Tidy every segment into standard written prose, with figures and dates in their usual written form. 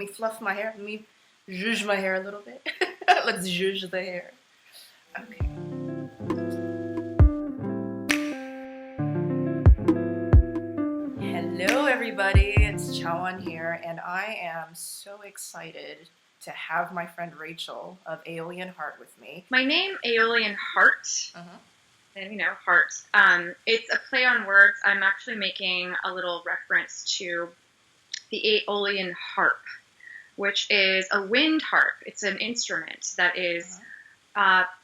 me fluff my hair. Let me zhuzh my hair a little bit. Let's zhuzh the hair. Okay. Hello, everybody. It's Chawan here, and I am so excited to have my friend Rachel of Aeolian Heart with me. My name, Aeolian Heart. And you know, heart. It's a play on words. I'm actually making a little reference to the Aeolian harp, which is a wind harp. It's an instrument that is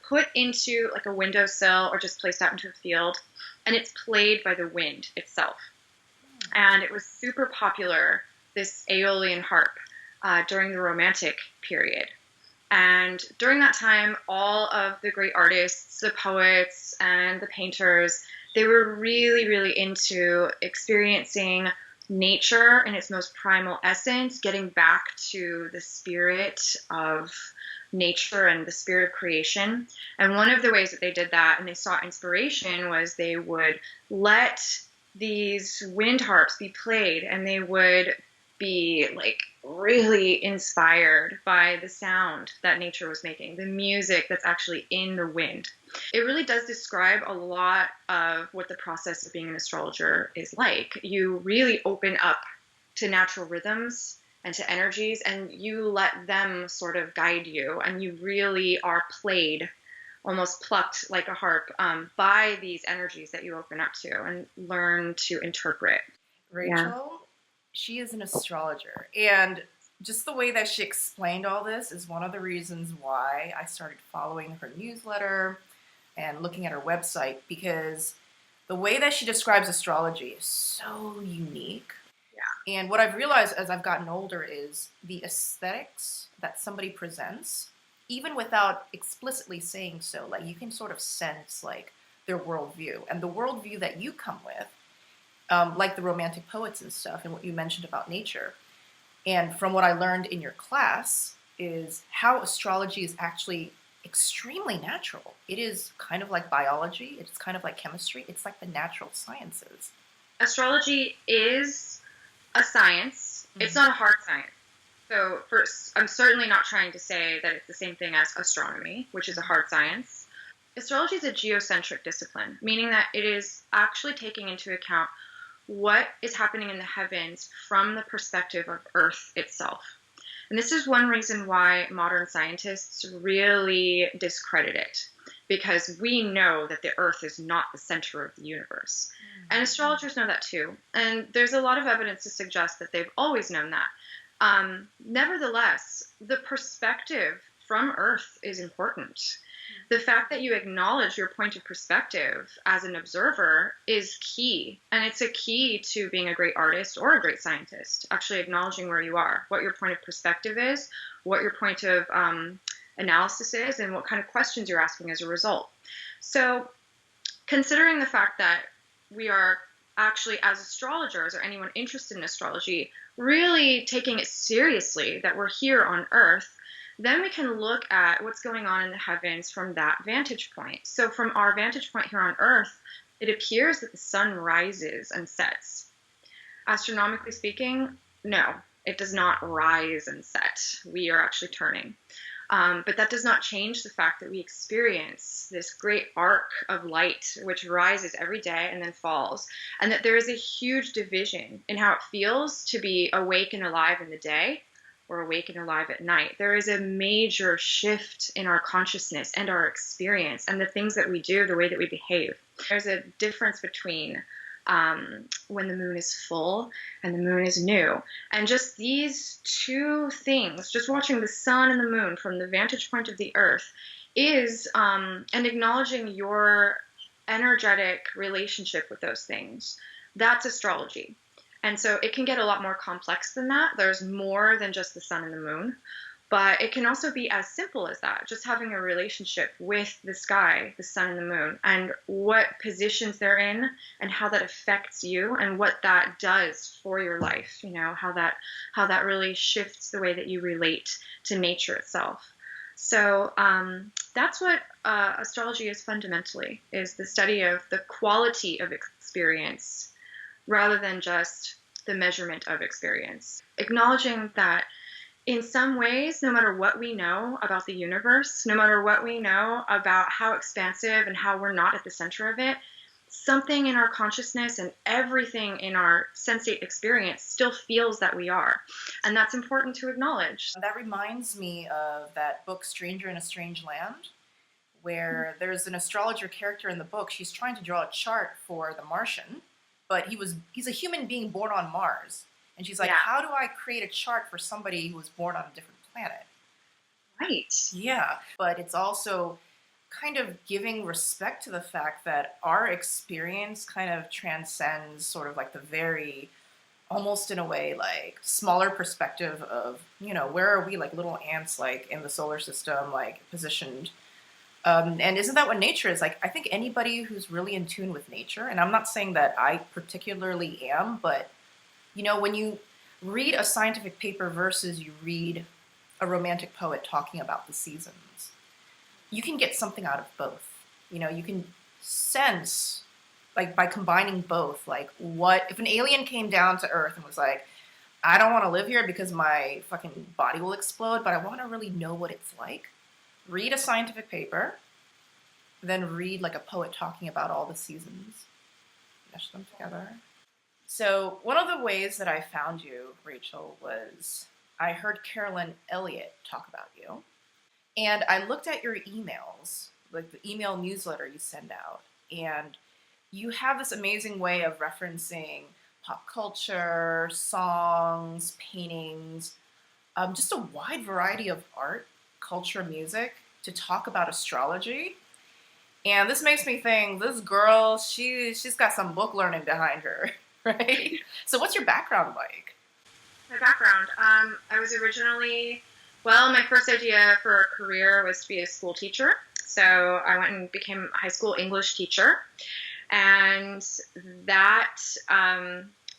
put into like a windowsill or just placed out into a field, and it's played by the wind itself. And it was super popular, this Aeolian harp, during the Romantic period. And during that time, all of the great artists, the poets and the painters, they were really, really into experiencing nature in its most primal essence, getting back to the spirit of nature and the spirit of creation. And one of the ways that they did that and they sought inspiration was they would let these wind harps be played, and they would be like really inspired by the sound that nature was making, the music that's actually in the wind. It really does describe a lot of what the process of being an astrologer is like. You really open up to natural rhythms and to energies, and you let them sort of guide you, and you really are played, almost plucked like a harp, by these energies that you open up to and learn to interpret. Rachel, she is an astrologer, and just the way that she explained all this is one of the reasons why I started following her newsletter and looking at her website, because the way that she describes astrology is so unique. Yeah. And what I've realized as I've gotten older is the aesthetics that somebody presents, even without explicitly saying so, like you can sort of sense like their worldview, and the worldview that you come with, like the Romantic poets and stuff, and what you mentioned about nature. And from what I learned in your class is how astrology is actually extremely natural. It is kind of like biology. It's kind of like chemistry. It's like the natural sciences. Astrology is a science. It's not a hard science. So first, I'm certainly not trying to say that it's the same thing as astronomy, which is a hard science. Astrology is a geocentric discipline, meaning that it is actually taking into account what is happening in the heavens from the perspective of Earth itself. And this is one reason why modern scientists really discredit it, because we know that the Earth is not the center of the universe. And astrologers know that too. And there's a lot of evidence to suggest that they've always known that. Nevertheless, the perspective from Earth is important. The fact that you acknowledge your point of perspective as an observer is key. And it's a key to being a great artist or a great scientist, actually acknowledging where you are, what your point of perspective is, what your point of analysis is, and what kind of questions you're asking as a result. So considering the fact that we are actually, as astrologers or anyone interested in astrology, really taking it seriously that we're here on Earth, then we can look at what's going on in the heavens from that vantage point. So from our vantage point here on Earth, it appears that the sun rises and sets. Astronomically speaking, no, it does not rise and set. We are actually turning. But that does not change the fact that we experience this great arc of light which rises every day and then falls, and that there is a huge division in how it feels to be awake and alive in the day or awake and alive at night. There is a major shift in our consciousness and our experience and the things that we do, the way that we behave. There's a difference between when the moon is full and the moon is new. And just these two things, just watching the sun and the moon from the vantage point of the Earth, is and acknowledging your energetic relationship with those things. That's astrology. And so it can get a lot more complex than that. There's more than just the sun and the moon. But it can also be as simple as that, just having a relationship with the sky, the sun and the moon, and what positions they're in and how that affects you and what that does for your life, you know, how that really shifts the way that you relate to nature itself. So that's what astrology is fundamentally, is the study of the quality of experience rather than just the measurement of experience. Acknowledging that in some ways, no matter what we know about the universe, no matter what we know about how expansive and how we're not at the center of it, something in our consciousness and everything in our sensate experience still feels that we are. And that's important to acknowledge. That reminds me of that book, Stranger in a Strange Land, where there's an astrologer character in the book. She's trying to draw a chart for the Martian, but he's a human being born on Mars. And she's like, Yeah. how do I create a chart for somebody who was born on a different planet? Right. Yeah, but it's also kind of giving respect to the fact that our experience kind of transcends sort of like the very, almost in a way, like smaller perspective of, where are we like little ants like in the solar system, like positioned. And isn't that what nature is? Like, I think anybody who's really in tune with nature, and I'm not saying that I particularly am, but when you read a scientific paper versus you read a romantic poet talking about the seasons, you can get something out of both. You can sense, like, by combining both, like, what if an alien came down to Earth and was like, I don't want to live here because my fucking body will explode, but I want to really know what it's like. Read a scientific paper, then read like a poet talking about all the seasons. Mesh them together. So one of the ways that I found you, Rachel, was I heard Carolyn Elliott talk about you. And I looked at your emails, like the email newsletter you send out, and you have this amazing way of referencing pop culture, songs, paintings, just a wide variety of art, culture, music to talk about astrology. And this makes me think, this girl, she's got some book learning behind her, right? So what's your background like? My background, I was originally, my first idea for a career was to be a school teacher. So I went and became a high school English teacher. And that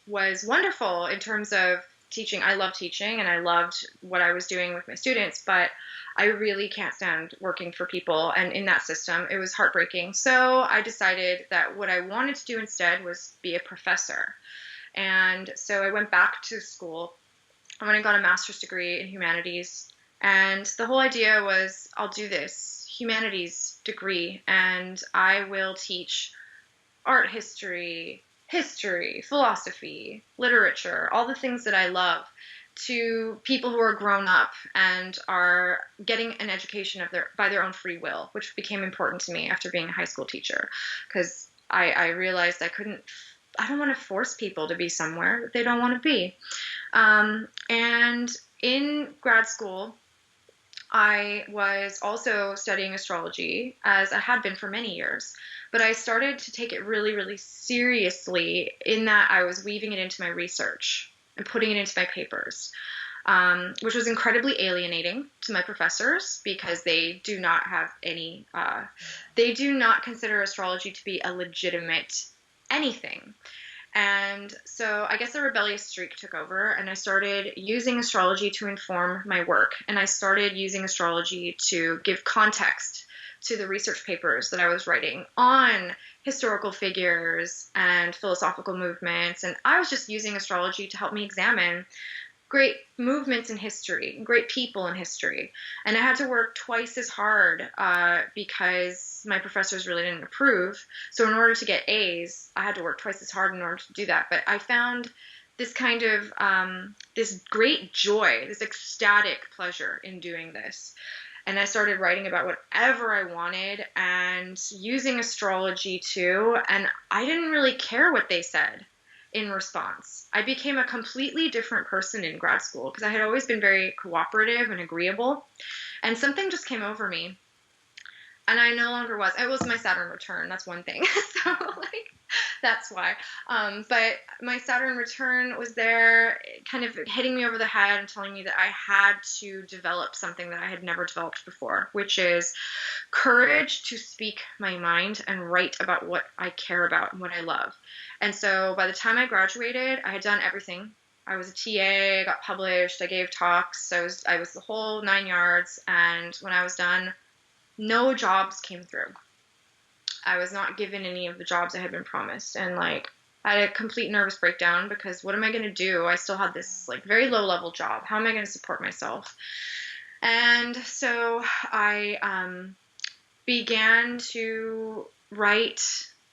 was wonderful in terms of teaching. I love teaching and I loved what I was doing with my students, but I really can't stand working for people. And in that system, it was heartbreaking. So I decided that what I wanted to do instead was be a professor. And so I went back to school. I went and got a master's degree in humanities. And the whole idea was, I'll do this humanities degree and I will teach art history, philosophy, literature, all the things that I love to people who are grown up and are getting an education by their own free will, which became important to me after being a high school teacher, because I realized I don't want to force people to be somewhere that they don't want to be. And in grad school, I was also studying astrology, as I had been for many years, but I started to take it really, really seriously in that I was weaving it into my research and putting it into my papers, which was incredibly alienating to my professors because they do not have they do not consider astrology to be a legitimate anything. And so I guess a rebellious streak took over, and I started using astrology to inform my work. And I started using astrology to give context to the research papers that I was writing on historical figures and philosophical movements. And I was just using astrology to help me examine great movements in history, great people in history. And I had to work twice as hard because my professors really didn't approve. So in order to get A's, I had to work twice as hard in order to do that. But I found this kind of, this great joy, this ecstatic pleasure in doing this. And I started writing about whatever I wanted and using astrology too. And I didn't really care what they said in response. I became a completely different person in grad school because I had always been very cooperative and agreeable. And something just came over me. And I no longer was. It was my Saturn return. That's one thing. So, that's why. But my Saturn return was there kind of hitting me over the head and telling me that I had to develop something that I had never developed before, which is courage to speak my mind and write about what I care about and what I love. And so by the time I graduated, I had done everything. I was a TA, I got published, I gave talks, I was the whole 9 yards. And when I was done, no jobs came through. I was not given any of the jobs I had been promised. And I I had a complete nervous breakdown because what am I going to do? I still had this like very low level job. How am I going to support myself? And so I began to write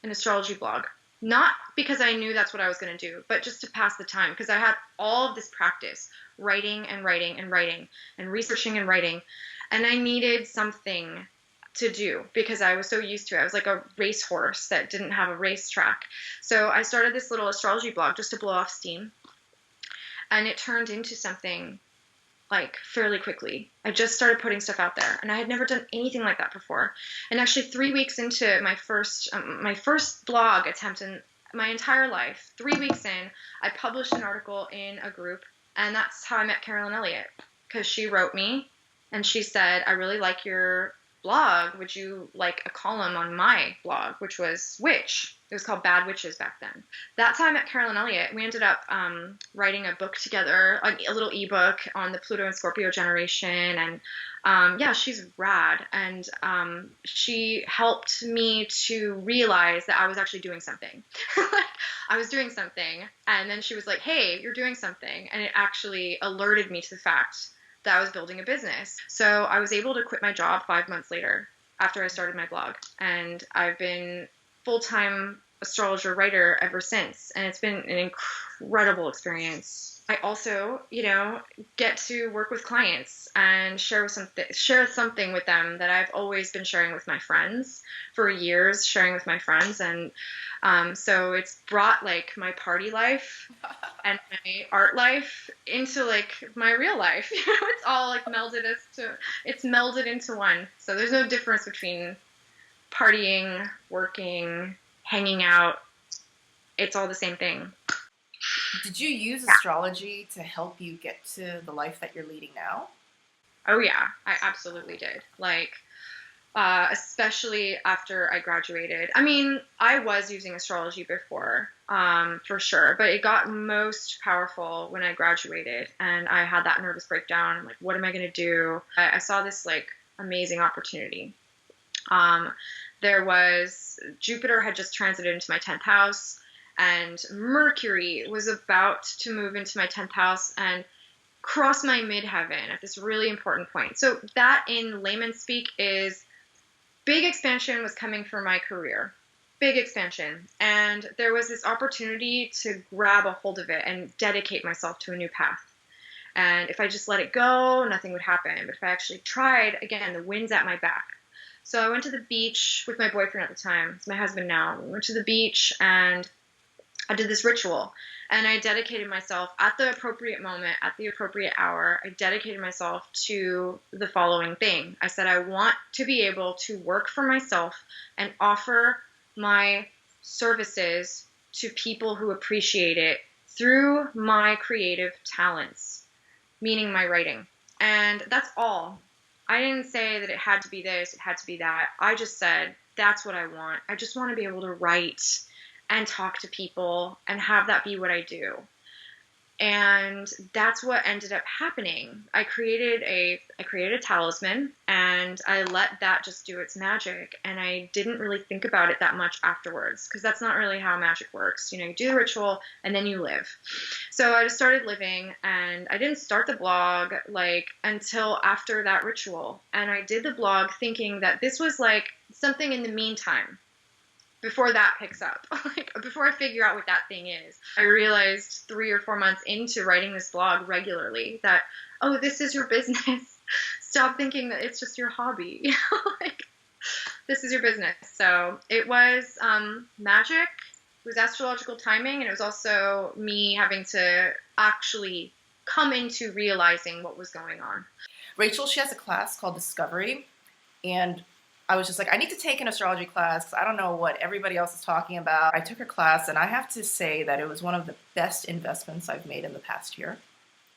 an astrology blog. Not because I knew that's what I was going to do, but just to pass the time, because I had all of this practice, writing and writing and writing and researching and writing, and I needed something to do because I was so used to it. I was like a racehorse that didn't have a racetrack. So I started this little astrology blog just to blow off steam, and it turned into something like fairly quickly. I just started putting stuff out there, and I had never done anything like that before. And actually 3 weeks into my first blog attempt in my entire life, 3 weeks in, I published an article in a group, and that's how I met Carolyn Elliott, because she wrote me and she said, I really like your blog. Would you like a column on my blog, which was Witch. It was called Bad Witches back then. That's how I met Carolyn Elliott. We ended up writing a book together, a little ebook on the Pluto and Scorpio generation. And yeah, she's rad. And she helped me to realize that I was actually doing something. I was doing something. And then she was like, hey, you're doing something. And it actually alerted me to the fact that I was building a business. So I was able to quit my job 5 months later after I started my blog. And I've been full-time astrologer writer ever since. And it's been an incredible experience. I also, get to work with clients and share something with them that I've always been sharing with my friends for years, sharing with my friends. And so it's brought like my party life and my art life into like my real life. It's all like melded into one. So there's no difference between partying, working, hanging out. It's all the same thing. Did you use astrology to help you get to the life that you're leading now? Oh yeah, I absolutely did. Like, especially after I graduated. I mean, I was using astrology before, for sure, but it got most powerful when I graduated and I had that nervous breakdown. I'm like, what am I going to do? I saw this like amazing opportunity. Jupiter had just transited into my 10th house. And Mercury was about to move into my 10th house and cross my midheaven at this really important point. So that in layman's speak is big expansion was coming for my career. Big expansion. And there was this opportunity to grab a hold of it and dedicate myself to a new path. And if I just let it go, nothing would happen. But if I actually tried, again, the wind's at my back. So I went to the beach with my boyfriend at the time. It's my husband now. We went to the beach and I did this ritual, and I dedicated myself at the appropriate moment, at the appropriate hour. I dedicated myself to the following thing. I said, I want to be able to work for myself and offer my services to people who appreciate it through my creative talents, meaning my writing. And that's all. I didn't say that it had to be this, it had to be that. I just said, that's what I want. I just want to be able to write and talk to people and have that be what I do. And that's what ended up happening. I created a talisman and I let that just do its magic. And I didn't really think about it that much afterwards because that's not really how magic works. You do the ritual and then you live. So I just started living and I didn't start the blog like until after that ritual. And I did the blog thinking that this was like something in the meantime. Before that picks up, like before I figure out what that thing is, I realized 3 or 4 months into writing this blog regularly that, oh, this is your business. Stop thinking that it's just your hobby. Like, this is your business. So it was magic, it was astrological timing, and it was also me having to actually come into realizing what was going on. Rachel, she has a class called Discovery, and I was just like, I need to take an astrology class because I don't know what everybody else is talking about. I took her class, and I have to say that it was one of the best investments I've made in the past year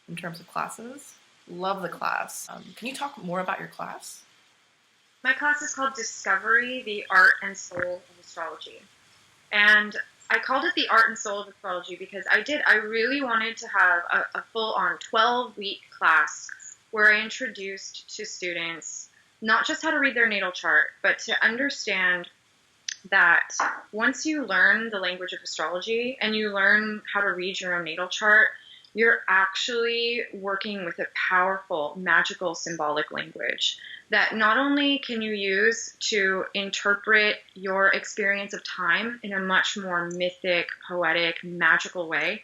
in terms of classes. Love the class. Can you talk more about your class? My class is called Discovery, the Art and Soul of Astrology. And I called it the Art and Soul of Astrology because I really wanted to have a full-on 12-week class where I introduced to students not just how to read their natal chart, but to understand that once you learn the language of astrology and you learn how to read your own natal chart, you're actually working with a powerful, magical, symbolic language that not only can you use to interpret your experience of time in a much more mythic, poetic, magical way,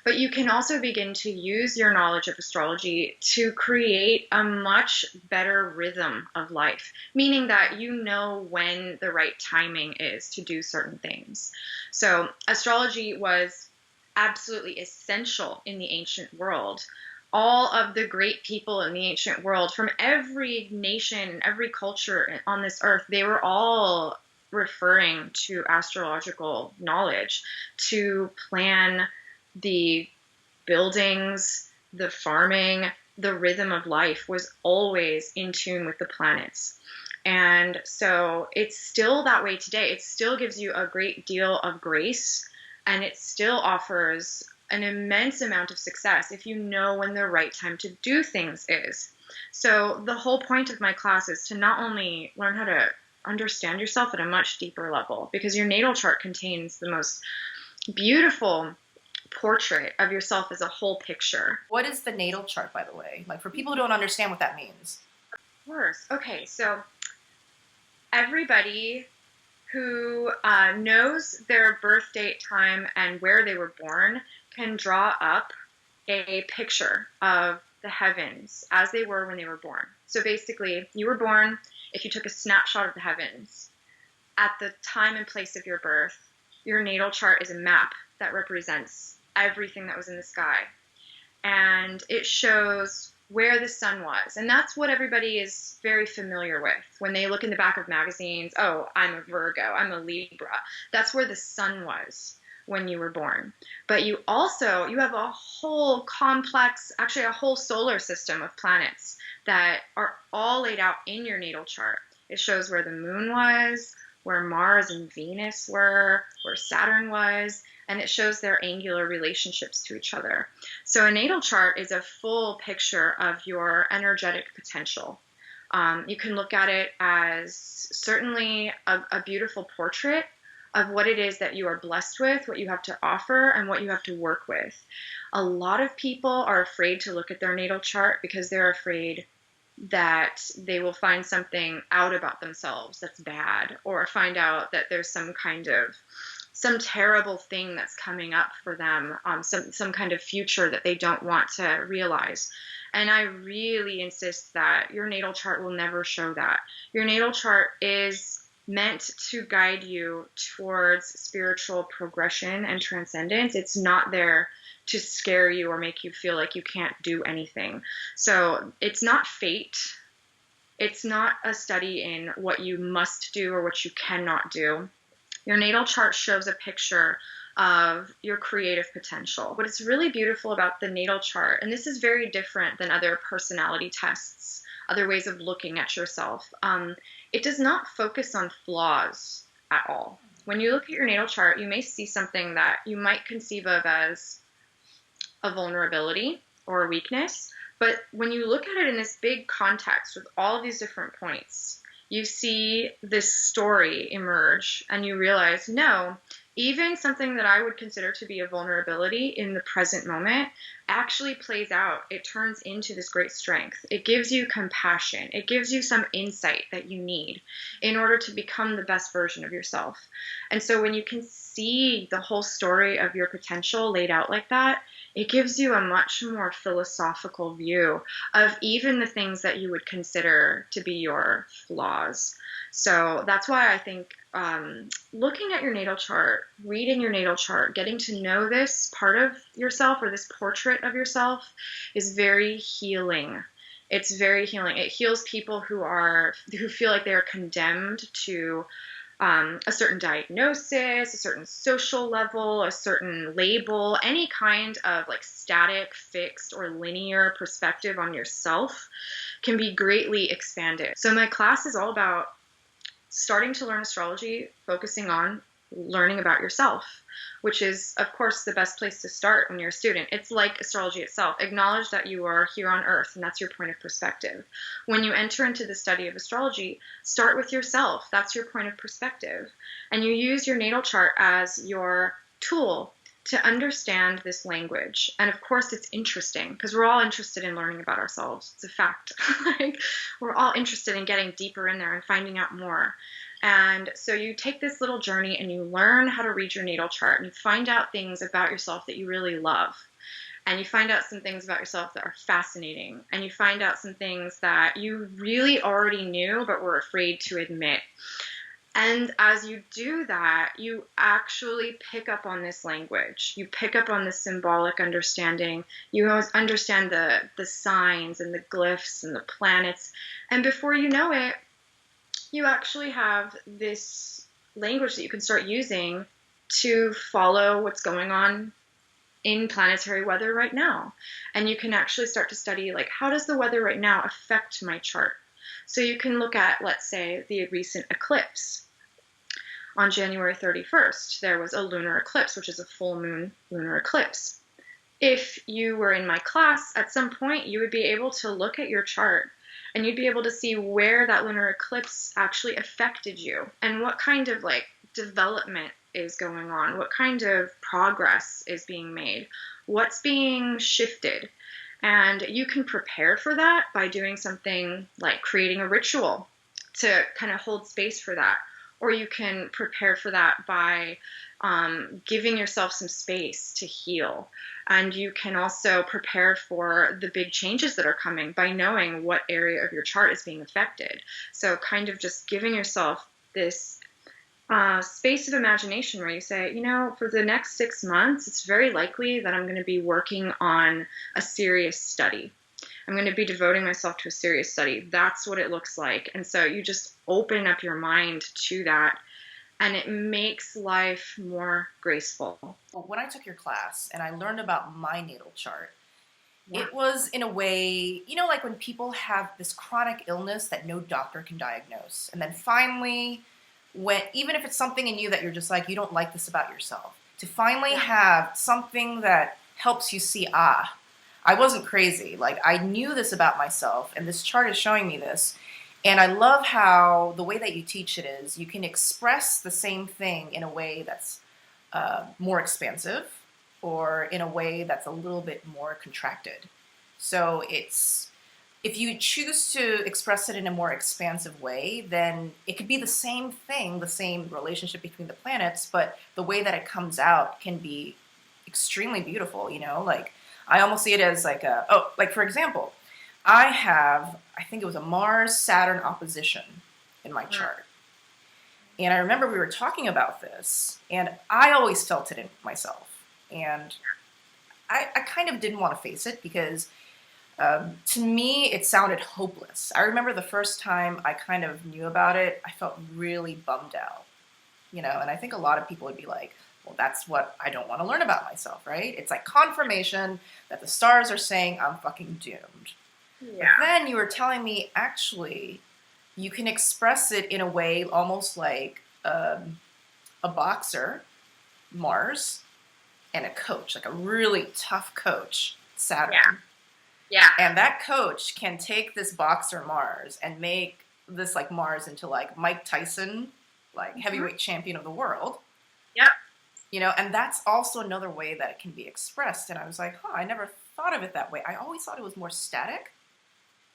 but you can also begin to use your knowledge of astrology to create a much better rhythm of life, meaning that you know when the right timing is to do certain things. So astrology was absolutely essential in the ancient world. All of the great people in the ancient world, from every nation, every culture on this earth, they were all referring to astrological knowledge to plan the buildings, the farming, the rhythm of life was always in tune with the planets. And so it's still that way today. It still gives you a great deal of grace, and it still offers an immense amount of success if you know when the right time to do things is. So the whole point of my class is to not only learn how to understand yourself at a much deeper level, because your natal chart contains the most beautiful portrait of yourself as a whole picture. What is the natal chart, by the way? Like, for people who don't understand what that means. Of course. Okay, so everybody who knows their birth date, time, and where they were born can draw up a picture of the heavens as they were when they were born. So basically, you were born, if you took a snapshot of the heavens, at the time and place of your birth, your natal chart is a map that represents everything that was in the sky. And it shows where the sun was. And that's what everybody is very familiar with. When they look in the back of magazines, oh, I'm a Virgo, I'm a Libra. That's where the sun was when you were born. But you have a whole complex, actually a whole solar system of planets that are all laid out in your natal chart. It shows where the moon was, where Mars and Venus were, where Saturn was, and it shows their angular relationships to each other. So a natal chart is a full picture of your energetic potential. You can look at it as certainly a beautiful portrait of what it is that you are blessed with, what you have to offer, and what you have to work with. A lot of people are afraid to look at their natal chart because they're afraid that they will find something out about themselves that's bad, or find out that there's some terrible thing that's coming up for them, some kind of future that they don't want to realize. And I really insist that your natal chart will never show that. Your natal chart is meant to guide you towards spiritual progression and transcendence. It's not there to scare you or make you feel like you can't do anything. So it's not fate. It's not a study in what you must do or what you cannot do. Your natal chart shows a picture of your creative potential. What is really beautiful about the natal chart, and this is very different than other personality tests, other ways of looking at yourself, it does not focus on flaws at all. When you look at your natal chart, you may see something that you might conceive of as a vulnerability or a weakness, but when you look at it in this big context with all of these different points, you see this story emerge and you realize, no, even something that I would consider to be a vulnerability in the present moment actually plays out. It turns into this great strength. It gives you compassion. It gives you some insight that you need in order to become the best version of yourself. And so when you can see the whole story of your potential laid out like that, it gives you a much more philosophical view of even the things that you would consider to be your flaws. So that's why I think looking at your natal chart, reading your natal chart, getting to know this part of yourself or this portrait of yourself is very healing. It's very healing. It heals people who feel like they are condemned to a certain diagnosis, a certain social level, a certain label, any kind of like static, fixed, or linear perspective on yourself can be greatly expanded. So my class is all about starting to learn astrology, focusing on learning about yourself, which is, of course, the best place to start when you're a student. It's like astrology itself. Acknowledge that you are here on Earth, and that's your point of perspective. When you enter into the study of astrology, start with yourself. That's your point of perspective. And you use your natal chart as your tool to understand this language. And of course, it's interesting because we're all interested in learning about ourselves. It's a fact. Like, we're all interested in getting deeper in there and finding out more. And so you take this little journey and you learn how to read your natal chart, and you find out things about yourself that you really love. And you find out some things about yourself that are fascinating. And you find out some things that you really already knew but were afraid to admit. And as you do that, you actually pick up on this language. You pick up on this symbolic understanding. You understand the signs and the glyphs and the planets. And before you know it, you actually have this language that you can start using to follow what's going on in planetary weather right now. And you can actually start to study, like, how does the weather right now affect my chart? So you can look at, let's say, the recent eclipse. On January 31st, there was a lunar eclipse, which is a full moon lunar eclipse. If you were in my class, at some point, you would be able to look at your chart and you'd be able to see where that lunar eclipse actually affected you and what kind of, like, development is going on, what kind of progress is being made, what's being shifted. And you can prepare for that by doing something like creating a ritual to kind of hold space for that. Or you can prepare for that by giving yourself some space to heal. And you can also prepare for the big changes that are coming by knowing what area of your chart is being affected. So kind of just giving yourself this space of imagination where you say, you know, for the next 6 months, it's very likely that I'm going to be working on a serious study. I'm going to be devoting myself to a serious study. That's what it looks like. And so you just open up your mind to that, and it makes life more graceful. When I took your class and I learned about my natal chart, it was in a way, you know, like when people have this chronic illness that no doctor can diagnose. And then finally, when, even if it's something in you that you're just like, you don't like this about yourself, to finally have something that helps you see, I wasn't crazy. Like, I knew this about myself, and this chart is showing me this. And I love how the way that you teach it is you can express the same thing in a way that's more expansive or in a way that's a little bit more contracted. So it's, if you choose to express it in a more expansive way, then it could be the same thing, the same relationship between the planets, but the way that it comes out can be extremely beautiful, you know? Like, I almost see it as like like for example, I think it was a Mars-Saturn opposition in my chart. And I remember we were talking about this, and I always felt it in myself. And I kind of didn't want to face it because to me, it sounded hopeless. I remember the first time I kind of knew about it, I felt really bummed out, you know, and I think a lot of people would be like, well, that's what I don't want to learn about myself, right? It's like confirmation that the stars are saying I'm fucking doomed. Yeah. But then you were telling me, actually, you can express it in a way almost like a boxer, Mars, and a coach, like a really tough coach, Saturn. Yeah. And that coach can take this boxer Mars and make this like Mars into like Mike Tyson, like heavyweight champion of the world. Yep. You know, and that's also another way that it can be expressed. And I was like, I never thought of it that way. I always thought it was more static,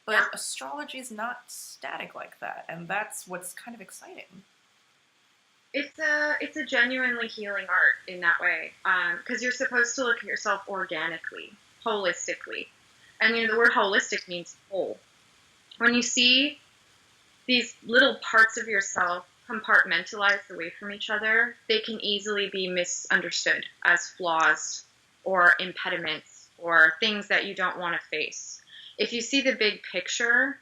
but astrology is not static like that. And that's what's kind of exciting. It's a genuinely healing art in that way. Because you're supposed to look at yourself organically, holistically. And, you know, the word holistic means whole. When you see these little parts of yourself compartmentalized away from each other, they can easily be misunderstood as flaws or impediments or things that you don't want to face. If you see the big picture,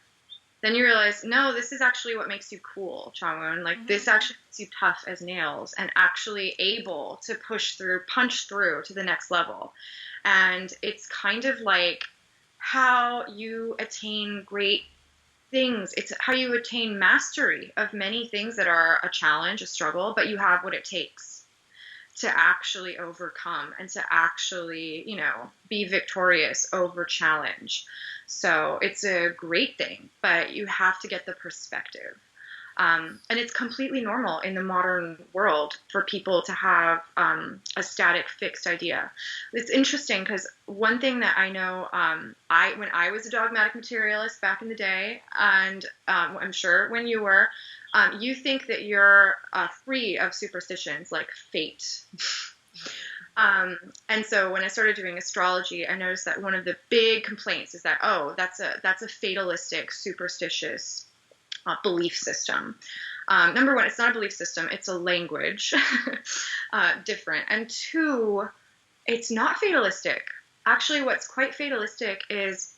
then you realize, no, this is actually what makes you cool, Changwon. Like, this actually makes you tough as nails and actually able to push through, punch through to the next level. And it's kind of like how you attain great things. It's how you attain mastery of many things that are a challenge, a struggle, but you have what it takes to actually overcome and to actually, be victorious over challenge. So it's a great thing, but you have to get the perspective. And it's completely normal in the modern world for people to have a static, fixed idea. It's interesting because one thing that I know, when I was a dogmatic materialist back in the day, and I'm sure when you were, you think that you're free of superstitions like fate. And so when I started doing astrology, I noticed that one of the big complaints is that, that's a fatalistic, superstitious belief system. Number one, it's not a belief system, it's a language, different. And two, it's not fatalistic. Actually, what's quite fatalistic is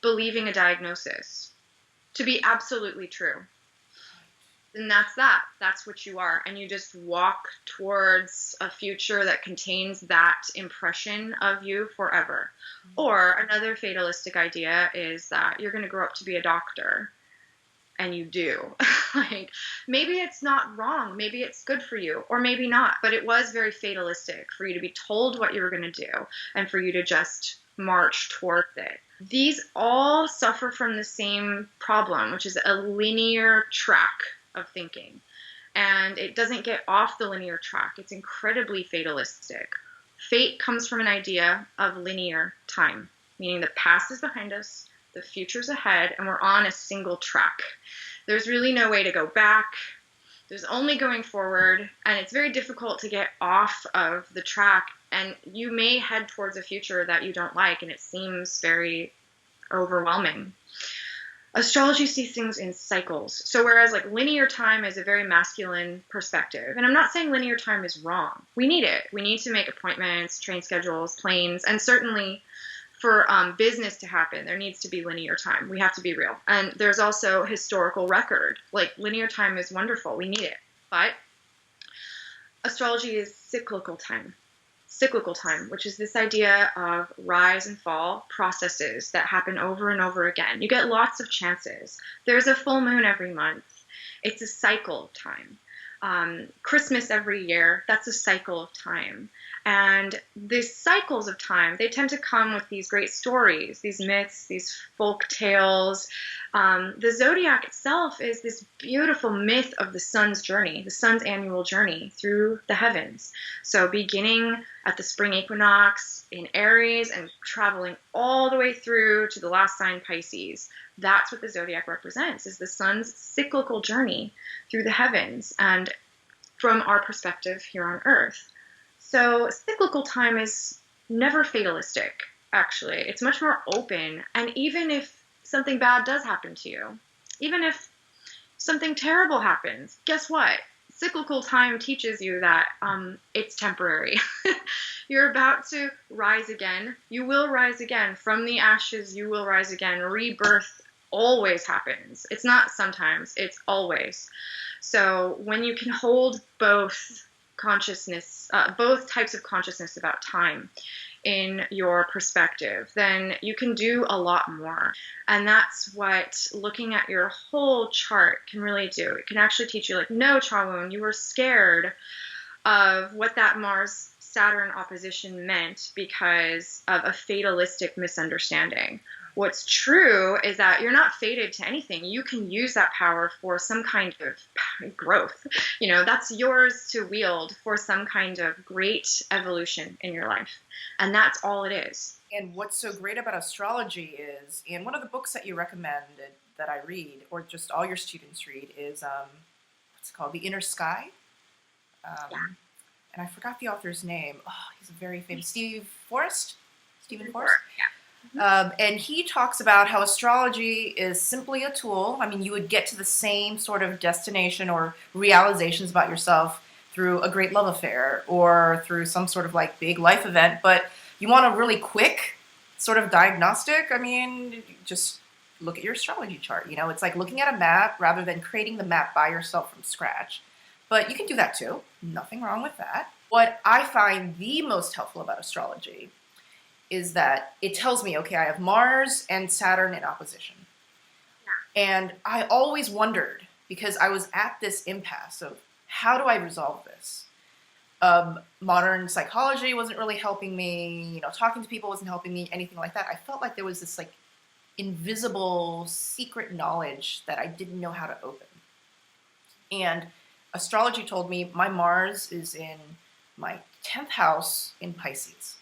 believing a diagnosis to be absolutely true. And that's that. That's what you are. And you just walk towards a future that contains that impression of you forever. Or another fatalistic idea is that you're going to grow up to be a doctor. And you do. Like, maybe it's not wrong. Maybe it's good for you, or maybe not. But it was very fatalistic for you to be told what you were going to do and for you to just march towards it. These all suffer from the same problem, which is a linear track of thinking. And it doesn't get off the linear track. It's incredibly fatalistic. Fate comes from an idea of linear time, meaning the past is behind us, the future's ahead, and we're on a single track. There's really no way to go back. There's only going forward, and it's very difficult to get off of the track, and you may head towards a future that you don't like, and it seems very overwhelming. Astrology sees things in cycles. So whereas like linear time is a very masculine perspective, and I'm not saying linear time is wrong. We need it. We need to make appointments, train schedules, planes, and certainly for business to happen, there needs to be linear time. We have to be real. And there's also historical record. Like, linear time is wonderful. We need it. But astrology is cyclical time. Cyclical time, which is this idea of rise and fall processes that happen over and over again. You get lots of chances. There's a full moon every month. It's a cycle of time. Christmas every year, that's a cycle of time. And these cycles of time, they tend to come with these great stories, these myths, these folk tales. The zodiac itself is this beautiful myth of the sun's journey, the sun's annual journey through the heavens. So beginning at the spring equinox in Aries and traveling all the way through to the last sign, Pisces. That's what the zodiac represents, is the sun's cyclical journey through the heavens and from our perspective here on Earth. So cyclical time is never fatalistic, actually. It's much more open. And even if something bad does happen to you, even if something terrible happens, guess what? Cyclical time teaches you that it's temporary. You're about to rise again. You will rise again. From the ashes, you will rise again. Rebirth always happens. It's not sometimes, it's always. So when you can hold both consciousness, both types of consciousness about time in your perspective, then you can do a lot more. And that's what looking at your whole chart can really do. It can actually teach you, like, no, Chawun, you were scared of what that Mars-Saturn opposition meant because of a fatalistic misunderstanding. What's true is that you're not fated to anything. You can use that power for some kind of growth. You know, that's yours to wield for some kind of great evolution in your life. And that's all it is. And what's so great about astrology is, in one of the books that you recommended that I read, or just all your students read, is what's it called? The Inner Sky. Yeah. And I forgot the author's name. Oh, he's a very famous Stephen Forrest. Yeah. And he talks about how astrology is simply a tool. I mean, you would get to the same sort of destination or realizations about yourself through a great love affair or through some sort of like big life event, but you want a really quick sort of diagnostic. I mean, just look at your astrology chart. You know, it's like looking at a map rather than creating the map by yourself from scratch. But you can do that too. Nothing wrong with that. What I find the most helpful about astrology is that it tells me, okay, I have Mars and Saturn in opposition. And I always wondered, because I was at this impasse of how do I resolve this? Modern psychology wasn't really helping me, you know, talking to people wasn't helping me, anything like that. I felt like there was this like invisible secret knowledge that I didn't know how to open. And astrology told me my Mars is in my 10th house in Pisces.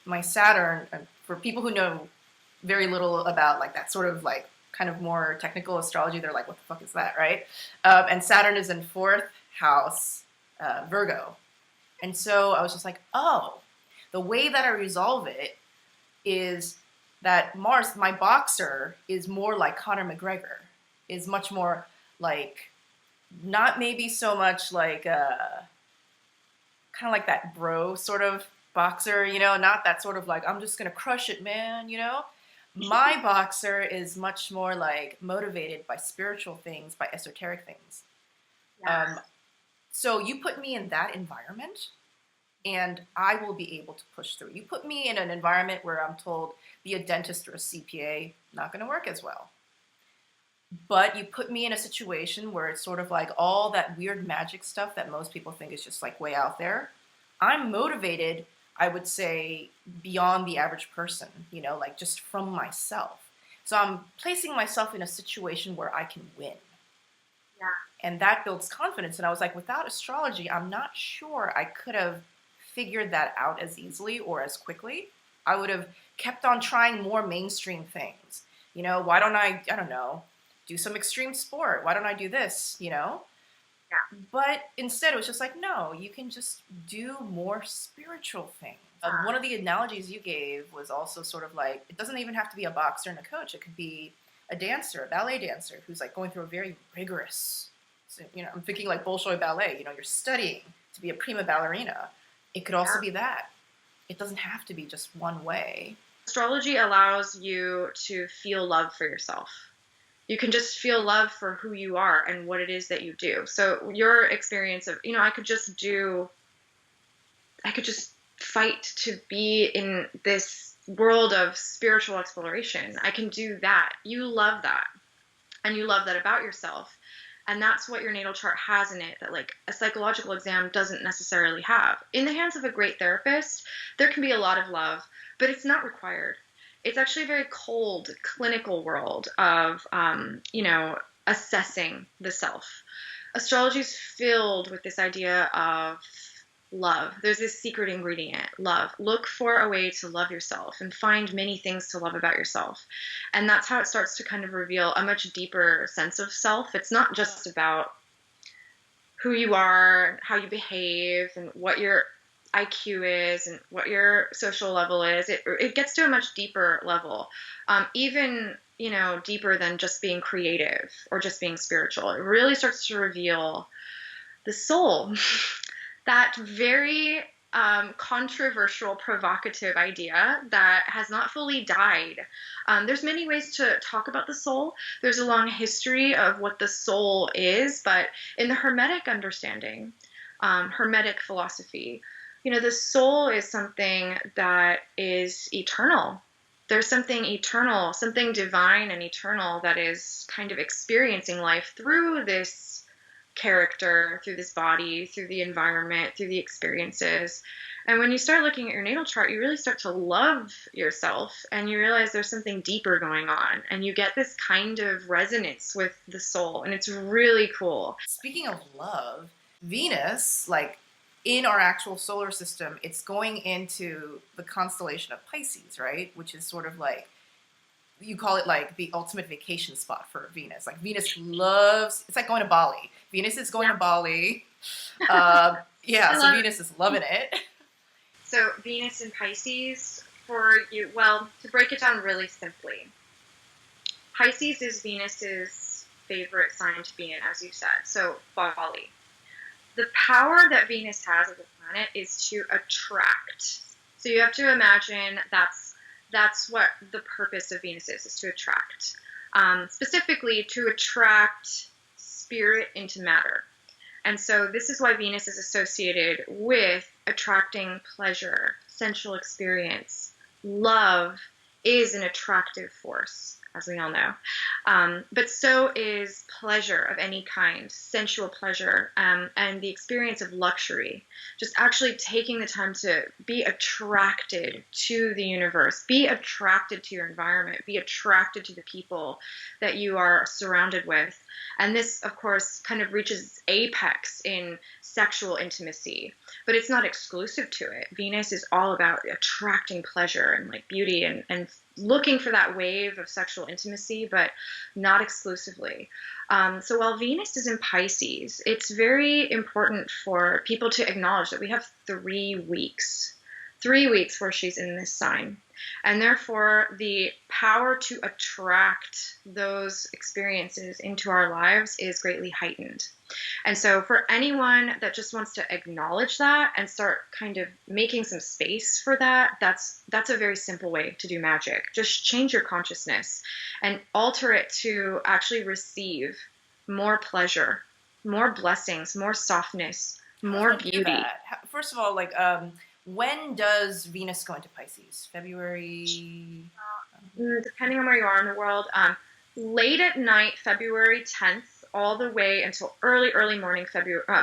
My Saturn, for people who know very little about like that sort of like kind of more technical astrology, they're like, what the fuck is that, right? And Saturn is in 4th house, Virgo. And so I was just like, oh, the way that I resolve it is that Mars, my boxer, is more like Conor McGregor, is much more like, not maybe so much like, kind of like that bro sort of boxer, you know, not that sort of like, I'm just going to crush it, man, you know? My boxer is much more like motivated by spiritual things, by esoteric things. Yes. So you put me in that environment and I will be able to push through. You put me in an environment where I'm told be a dentist or a CPA, not going to work as well. But you put me in a situation where it's sort of like all that weird magic stuff that most people think is just like way out there. I'm motivated, I would say, beyond the average person, you know, like just from myself. So I'm placing myself in a situation where I can win. Yeah. And that builds confidence. And I was like, without astrology, I'm not sure I could have figured that out as easily or as quickly. I would have kept on trying more mainstream things. You know, why don't I don't know, do some extreme sport? Why don't I do this, you know? Yeah. But instead it was just like, no, you can just do more spiritual things. One of the analogies you gave was also sort of like, it doesn't even have to be a boxer and a coach. It could be a dancer, a ballet dancer who's like going through a very rigorous, so, you know, I'm thinking like Bolshoi ballet, you know, you're studying to be a prima ballerina. It could also be that. It doesn't have to be just one way. Astrology allows you to feel love for yourself. You can just feel love for who you are and what it is that you do. So your experience of, you know, I could just fight to be in this world of spiritual exploration. I can do that. You love that. And you love that about yourself. And that's what your natal chart has in it that like a psychological exam doesn't necessarily have. In the hands of a great therapist, there can be a lot of love, but it's not required. It's actually a very cold, clinical world of, you know, assessing the self. Astrology is filled with this idea of love. There's this secret ingredient, love. Look for a way to love yourself and find many things to love about yourself. And that's how it starts to kind of reveal a much deeper sense of self. It's not just about who you are, how you behave, and what your IQ is and what your social level is. It gets to a much deeper level, even, you know, deeper than just being creative or just being spiritual. It really starts to reveal the soul. That very controversial, provocative idea that has not fully died. There's many ways to talk about the soul. There's a long history of what the soul is, but in the Hermetic understanding, Hermetic philosophy, you know, the soul is something that is eternal. There's something eternal, something divine and eternal that is kind of experiencing life through this character, through this body, through the environment, through the experiences. And when you start looking at your natal chart, you really start to love yourself and you realize there's something deeper going on and you get this kind of resonance with the soul, and it's really cool. Speaking of love, Venus, like in our actual solar system, it's going into the constellation of Pisces, right? Which is sort of like, you call it like the ultimate vacation spot for Venus. Like Venus loves, it's like going to Bali. Venus is going to Bali. So Venus is loving it. So Venus in Pisces, for you, well, to break it down really simply, Pisces is Venus's favorite sign to be in, as you said. So Bali. The power that Venus has as a planet is to attract. So you have to imagine that's what the purpose of Venus is to attract. Specifically, to attract spirit into matter. And so this is why Venus is associated with attracting pleasure, sensual experience. Love is an attractive force. as we all know. But so is pleasure of any kind, sensual pleasure, and the experience of luxury. Just actually taking the time to be attracted to the universe, be attracted to your environment, be attracted to the people that you are surrounded with. And this, of course, kind of reaches apex in sexual intimacy, but it's not exclusive to it. Venus is all about attracting pleasure and like beauty and looking for that wave of sexual intimacy, but not exclusively. So while Venus is in Pisces, it's very important for people to acknowledge that we have 3 weeks. 3 weeks where she's in this sign. And therefore, the power to attract those experiences into our lives is greatly heightened. And so for anyone that just wants to acknowledge that and start kind of making some space for that, that's a very simple way to do magic. Just change your consciousness and alter it to actually receive more pleasure, more blessings, more softness, more beauty. First of all, like, when does Venus go into Pisces? February? Depending on where you are in the world, late at night, February 10th, all the way until early morning,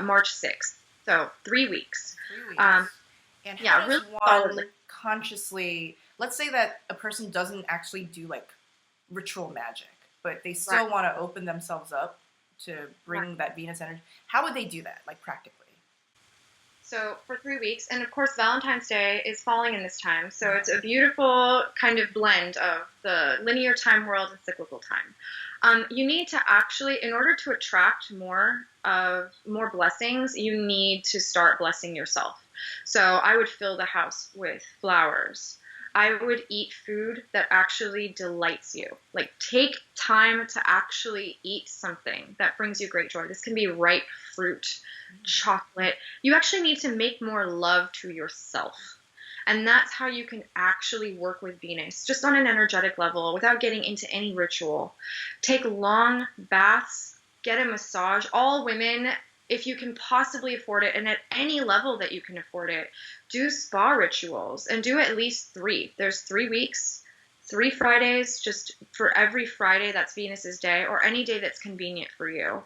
March 6th. So 3 weeks. 3 weeks. And how does really one solidly consciously, let's say that a person doesn't actually do like ritual magic, but they still want to open themselves up to bring that Venus energy. How would they do that, like practically? So for 3 weeks, and of course Valentine's Day is falling in this time, so it's a beautiful kind of blend of the linear time world and cyclical time. You need to actually, in order to attract more blessings, you need to start blessing yourself. So I would fill the house with flowers. I would eat food that actually delights you. Like, take time to actually eat something that brings you great joy. This can be ripe fruit, chocolate. You actually need to make more love to yourself. And that's how you can actually work with Venus, just on an energetic level, without getting into any ritual. Take long baths, get a massage. All women, if you can possibly afford it, and at any level that you can afford it, do spa rituals, and do at least 3. There's 3 weeks, 3 Fridays, just for every Friday that's Venus's day, or any day that's convenient for you.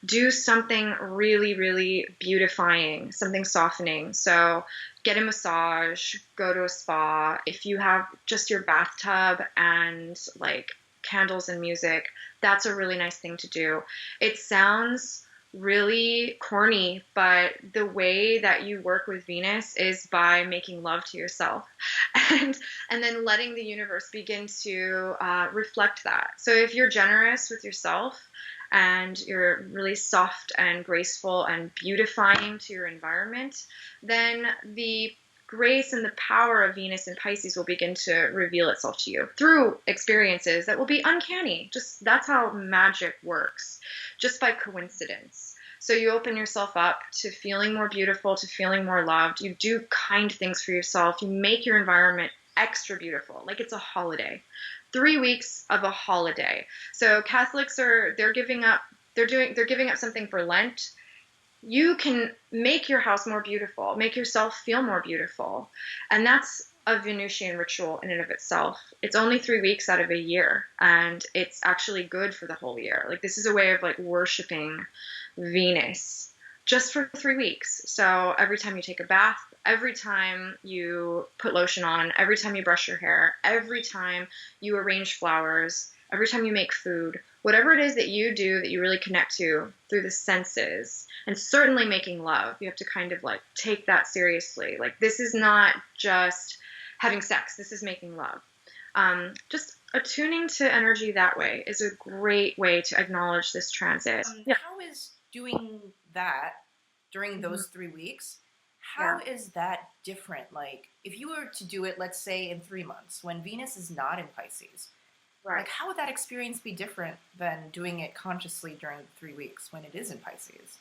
Do something really, really beautifying, something softening. So get a massage, go to a spa. If you have just your bathtub and like candles and music, that's a really nice thing to do. It sounds really corny, but the way that you work with Venus is by making love to yourself and then letting the universe begin to reflect that. So if you're generous with yourself and you're really soft and graceful and beautifying to your environment, then the grace and the power of Venus in Pisces will begin to reveal itself to you through experiences that will be uncanny. Just that's how magic works, just by coincidence. So you open yourself up to feeling more beautiful, to feeling more loved. You do kind things for yourself. You make your environment extra beautiful, like it's a holiday. 3 weeks of a holiday. So Catholics they're giving up something for Lent. You can make your house more beautiful, make yourself feel more beautiful. And that's a Venusian ritual in and of itself. It's only 3 weeks out of a year, and it's actually good for the whole year. Like, this is a way of like worshiping Venus just for 3 weeks. So every time you take a bath, every time you put lotion on, every time you brush your hair, every time you arrange flowers, every time you make food, whatever it is that you do that you really connect to through the senses, and certainly making love, you have to kind of like take that seriously. Like, this is not just having sex, this is making love. Just attuning to energy that way is a great way to acknowledge this transit. How is doing that during those 3 weeks, how is that different? Like, if you were to do it, let's say in 3 months, when Venus is not in Pisces, like, how would that experience be different than doing it consciously during 3 weeks when it is in Pisces?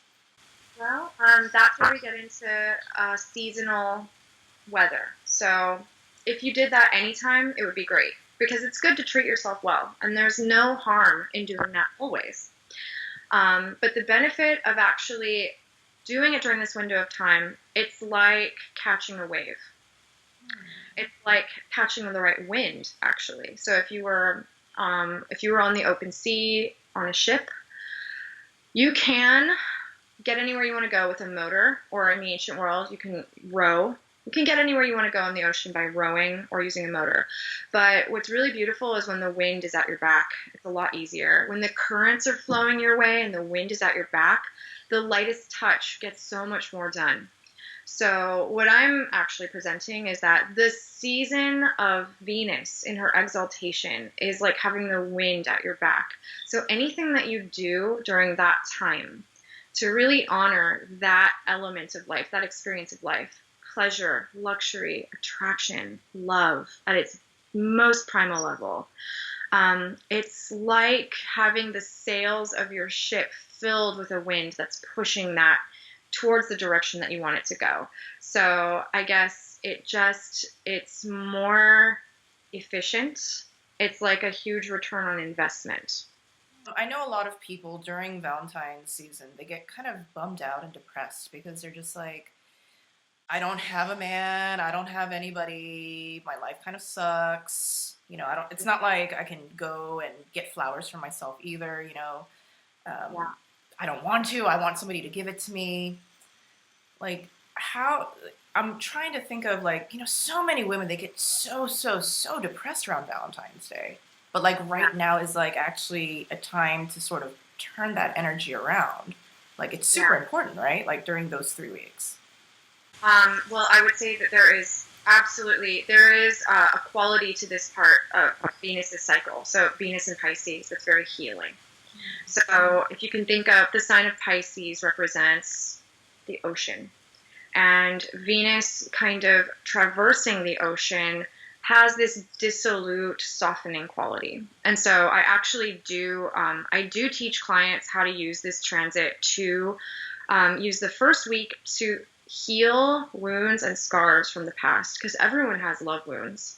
Well, that's where we get into seasonal weather. So if you did that anytime, it would be great, because it's good to treat yourself well, and there's no harm in doing that always. But the benefit of actually doing it during this window of time, it's like catching a wave. It's like catching the right wind, actually. So if you were If you were on the open sea on a ship, you can get anywhere you want to go with a motor, or in the ancient world, you can row. You can get anywhere you want to go in the ocean by rowing or using a motor. But what's really beautiful is when the wind is at your back. It's a lot easier. When the currents are flowing your way and the wind is at your back, the lightest touch gets so much more done. So what I'm actually presenting is that the season of Venus in her exaltation is like having the wind at your back. So anything that you do during that time to really honor that element of life, that experience of life, pleasure, luxury, attraction, love at its most primal level. It's like having the sails of your ship filled with a wind that's pushing that towards the direction that you want it to go. So I guess it's more efficient. It's like a huge return on investment. I know a lot of people during Valentine's season, they get kind of bummed out and depressed because they're just like, I don't have a man, I don't have anybody, my life kind of sucks. It's not like I can go and get flowers for myself either, Yeah. I don't want to, I want somebody to give it to me. Like, how, I'm trying to think of like, so many women, they get so, so, so depressed around Valentine's Day. But like right now is like actually a time to sort of turn that energy around. Like it's super important, right? Like during those 3 weeks. Well, I would say that there is a quality to this part of Venus's cycle. So Venus in Pisces, that's very healing. So if you can think of the sign of Pisces represents the ocean, and Venus kind of traversing the ocean has this dissolute, softening quality. And so I actually do teach clients how to use this transit to use the first week to heal wounds and scars from the past, because everyone has love wounds.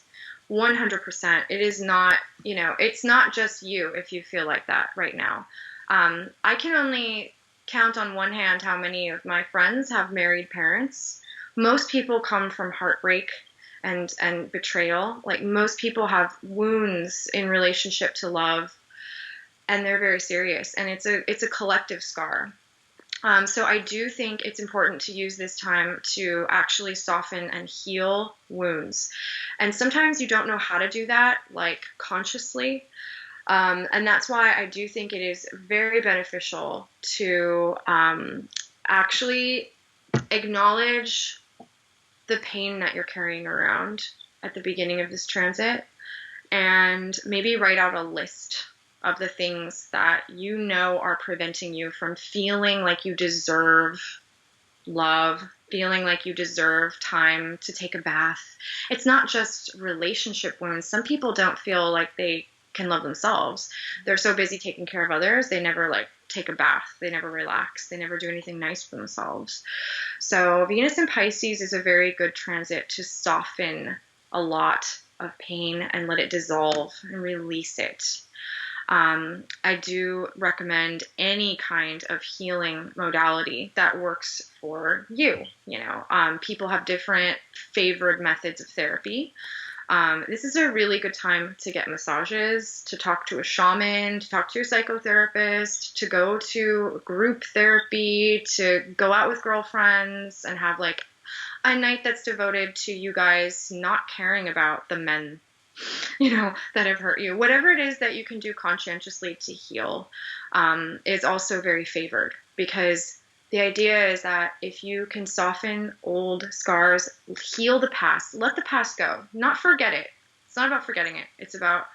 100%. It is not, it's not just you if you feel like that right now. I can only count on one hand how many of my friends have married parents. Most people come from heartbreak and betrayal. Like most people have wounds in relationship to love, and they're very serious, and it's a collective scar. So I do think it's important to use this time to actually soften and heal wounds. And sometimes you don't know how to do that, like consciously. And that's why I do think it is very beneficial to actually acknowledge the pain that you're carrying around at the beginning of this transit, and maybe write out a list of the things that you know are preventing you from feeling like you deserve love, feeling like you deserve time to take a bath. It's not just relationship wounds. Some people don't feel like they can love themselves. They're so busy taking care of others, they never like take a bath, they never relax, they never do anything nice for themselves. So Venus in Pisces is a very good transit to soften a lot of pain and let it dissolve and release it. I do recommend any kind of healing modality that works for you. People have different favored methods of therapy. This is a really good time to get massages, to talk to a shaman, to talk to your psychotherapist, to go to group therapy, to go out with girlfriends and have like a night that's devoted to you guys not caring about the men that have hurt you. Whatever it is that you can do conscientiously to heal is also very favored, because the idea is that if you can soften old scars, heal the past, let the past go, not forget it. It's not about forgetting it. It's about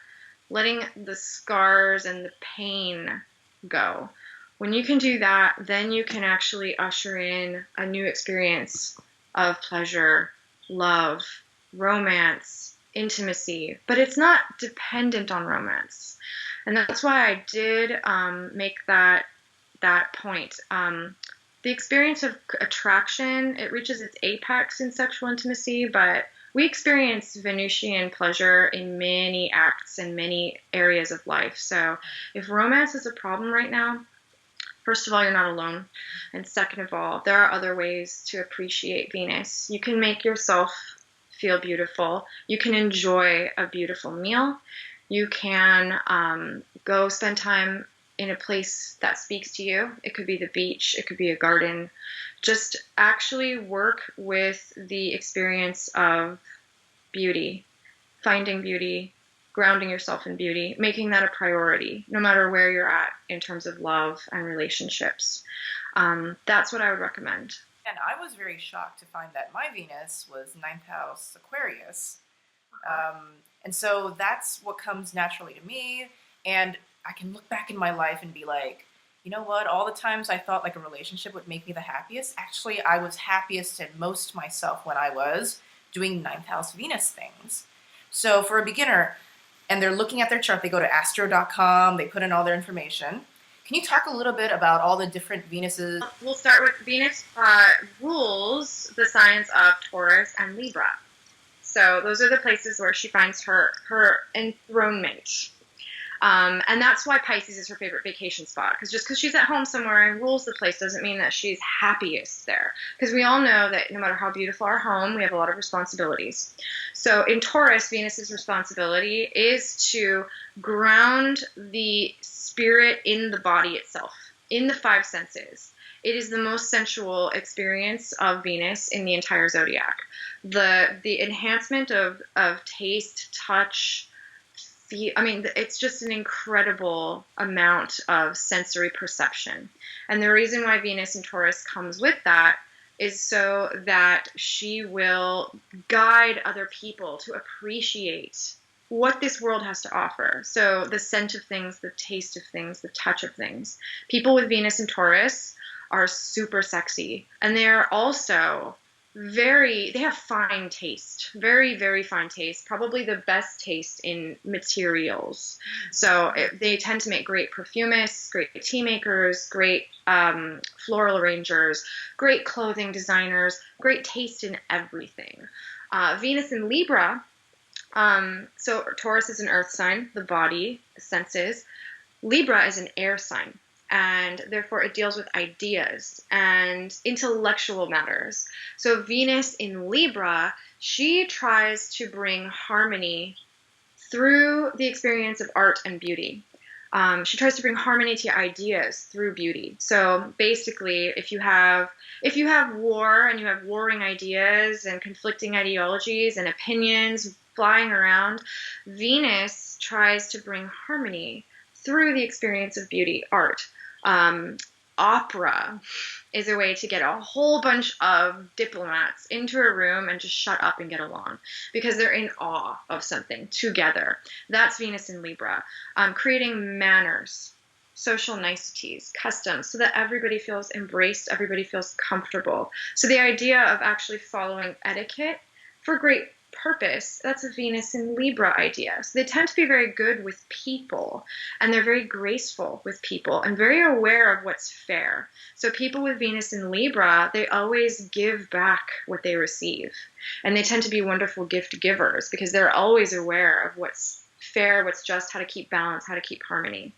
letting the scars and the pain go. When you can do that, then you can actually usher in a new experience of pleasure, love, romance, intimacy, but it's not dependent on romance. And that's why I did make that point. The experience of attraction, it reaches its apex in sexual intimacy, but we experience Venusian pleasure in many acts and many areas of life. So if romance is a problem right now, first of all, you're not alone. And second of all, there are other ways to appreciate Venus. You can make yourself feel beautiful. You can enjoy a beautiful meal. You can go spend time in a place that speaks to you. It could be the beach, it could be a garden. Just actually work with the experience of beauty, finding beauty, grounding yourself in beauty, making that a priority, no matter where you're at in terms of love and relationships. That's what I would recommend. And I was very shocked to find that my Venus was ninth house Aquarius. And so that's what comes naturally to me. And I can look back in my life and be like, you know what? All the times I thought like a relationship would make me the happiest, actually, I was happiest and most myself when I was doing ninth house Venus things. So for a beginner, and they're looking at their chart, they go to astro.com, they put in all their information. Can you talk a little bit about all the different Venuses? We'll start with Venus rules the signs of Taurus and Libra. So those are the places where she finds her enthronement. And that's why Pisces is her favorite vacation spot. Because just because she's at home somewhere and rules the place doesn't mean that she's happiest there. Because we all know that no matter how beautiful our home, we have a lot of responsibilities. So in Taurus, Venus's responsibility is to ground the spirit in the body itself, in the five senses. It is the most sensual experience of Venus in the entire zodiac. The enhancement of taste, touch, it's just an incredible amount of sensory perception. And the reason why Venus in Taurus comes with that is so that she will guide other people to appreciate what this world has to offer. So the scent of things, the taste of things, the touch of things. People with Venus in Taurus are super sexy. And they are also they have fine taste, very, very fine taste, probably the best taste in materials. So they tend to make great perfumists, great tea makers, great floral arrangers, great clothing designers, great taste in everything. Venus in Libra, so Taurus is an earth sign, the body, the senses. Libra is an air sign. And therefore it deals with ideas and intellectual matters. So Venus in Libra, she tries to bring harmony through the experience of art and beauty. She tries to bring harmony to ideas through beauty. So basically, if you have war and you have warring ideas and conflicting ideologies and opinions flying around, Venus tries to bring harmony through the experience of beauty, art. Opera is a way to get a whole bunch of diplomats into a room and just shut up and get along because they're in awe of something together. That's Venus in Libra. Creating manners, social niceties, customs, so that everybody feels embraced, everybody feels comfortable. So the idea of actually following etiquette for great purpose, that's a Venus in Libra idea. So they tend to be very good with people, and they're very graceful with people and very aware of what's fair. So people with Venus in Libra, they always give back what they receive. And they tend to be wonderful gift givers because they're always aware of what's fair, what's just, how to keep balance, how to keep harmony.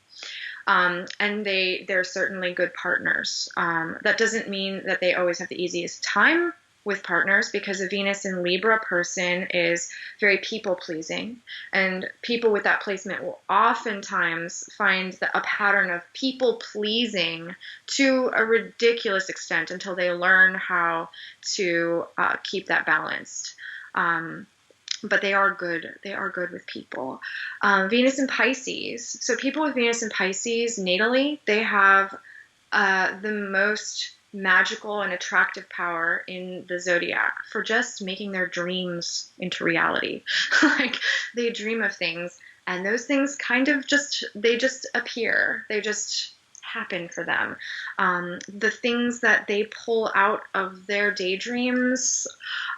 And they're certainly good partners. That doesn't mean that they always have the easiest time with partners, because a Venus in Libra person is very people-pleasing, and people with that placement will oftentimes find a pattern of people-pleasing to a ridiculous extent until they learn how to keep that balanced. But they are good. They are good with people. Venus in Pisces. So people with Venus in Pisces natally, they have the most magical and attractive power in the zodiac for just making their dreams into reality. Like they dream of things, and those things kind of just appear. They just happen for them. The things that they pull out of their daydreams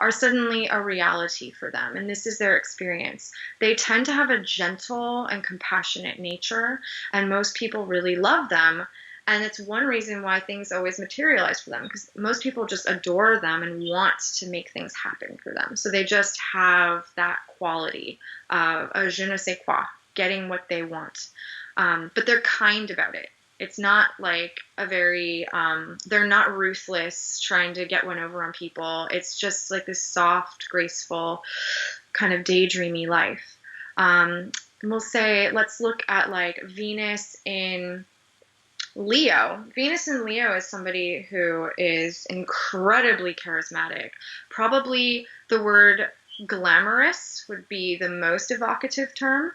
are suddenly a reality for them, and this is their experience. They tend to have a gentle and compassionate nature, and most people really love them. And it's one reason why things always materialize for them, because most people just adore them and want to make things happen for them. So they just have that quality of a je ne sais quoi, getting what they want. But they're kind about it. It's not like they're not ruthless trying to get one over on people. It's just like this soft, graceful, kind of daydreamy life. we'll say, let's look at like Venus in Leo. Venus in Leo is somebody who is incredibly charismatic. Probably the word glamorous would be the most evocative term.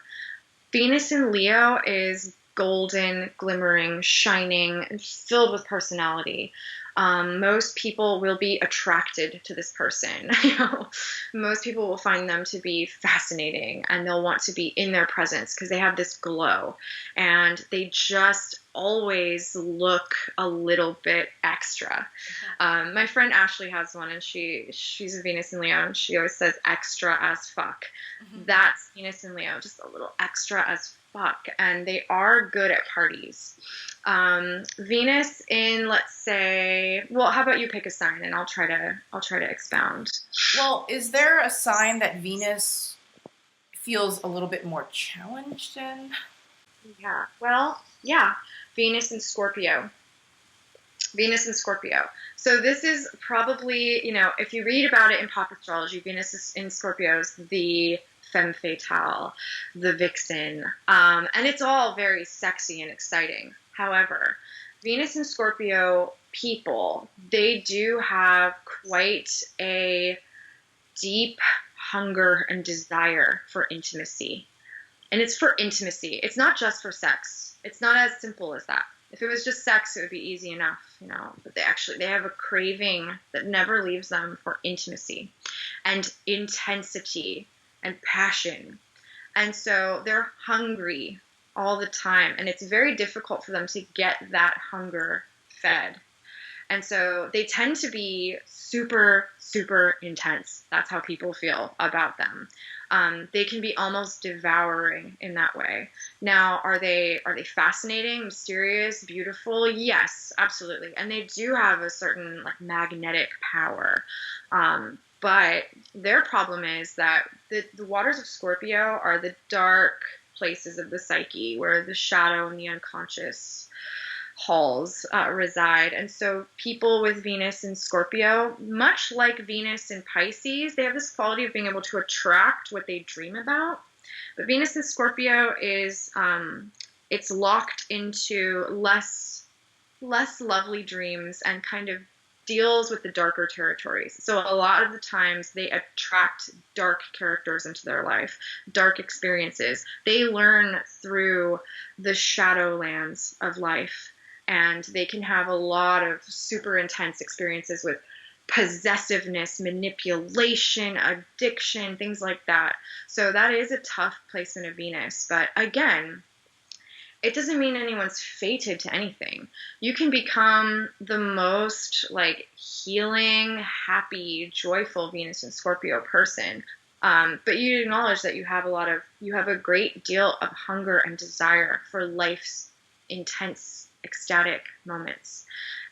Venus in Leo is golden, glimmering, shining, and filled with personality. Most people will be attracted to this person. Most people will find them to be fascinating, and they'll want to be in their presence because they have this glow, and they just always look a little bit extra. My friend Ashley has one, and she's a Venus in Leo, and she always says extra as fuck. That's Venus in Leo, just a little extra as fuck, and they are good at parties. Venus in, let's say, well, how about you pick a sign, and I'll try to expound. Well, is there a sign that Venus feels a little bit more challenged in? Yeah. Well, yeah. Venus in Scorpio. Venus in Scorpio. So this is probably, if you read about it in pop astrology, Venus is in Scorpio is the femme fatale, the vixen, and it's all very sexy and exciting. However, Venus in Scorpio people, they do have quite a deep hunger and desire for intimacy. And it's for intimacy. It's not just for sex. It's not as simple as that. If it was just sex, it would be easy enough, but they have a craving that never leaves them for intimacy and intensity and passion. And so they're hungry all the time, and it's very difficult for them to get that hunger fed. And so they tend to be super, super intense. That's how people feel about them. They can be almost devouring in that way. Now, are they fascinating, mysterious, beautiful? Yes, absolutely. And they do have a certain like magnetic power. But their problem is that the waters of Scorpio are the dark places of the psyche where the shadow and the unconscious halls reside. And so people with Venus in Scorpio, much like Venus in Pisces, they have this quality of being able to attract what they dream about. But Venus in Scorpio is, it's locked into less lovely dreams and kind of deals with the darker territories. So a lot of the times they attract dark characters into their life, dark experiences. They learn through the shadowlands of life, and they can have a lot of super intense experiences with possessiveness, manipulation, addiction, things like that. So that is a tough placement of Venus. But again, it doesn't mean anyone's fated to anything. You can become the most like healing, happy, joyful Venus and Scorpio person. But you acknowledge that you have a great deal of hunger and desire for life's intense, ecstatic moments.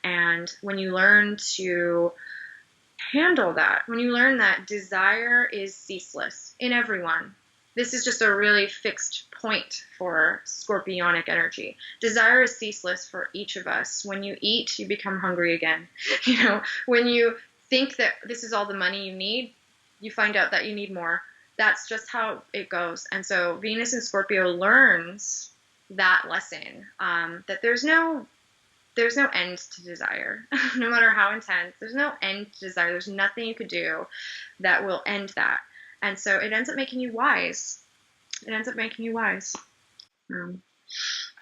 And when you learn to handle that, when you learn that desire is ceaseless in everyone, this is just a really fixed point for scorpionic energy. Desire is ceaseless for each of us. When you eat, you become hungry again. When you think that this is all the money you need, you find out that you need more. That's just how it goes. And so Venus in Scorpio learns that lesson, that there's no end to desire. No matter how intense, there's no end to desire. There's nothing you could do that will end that. And so it ends up making you wise. I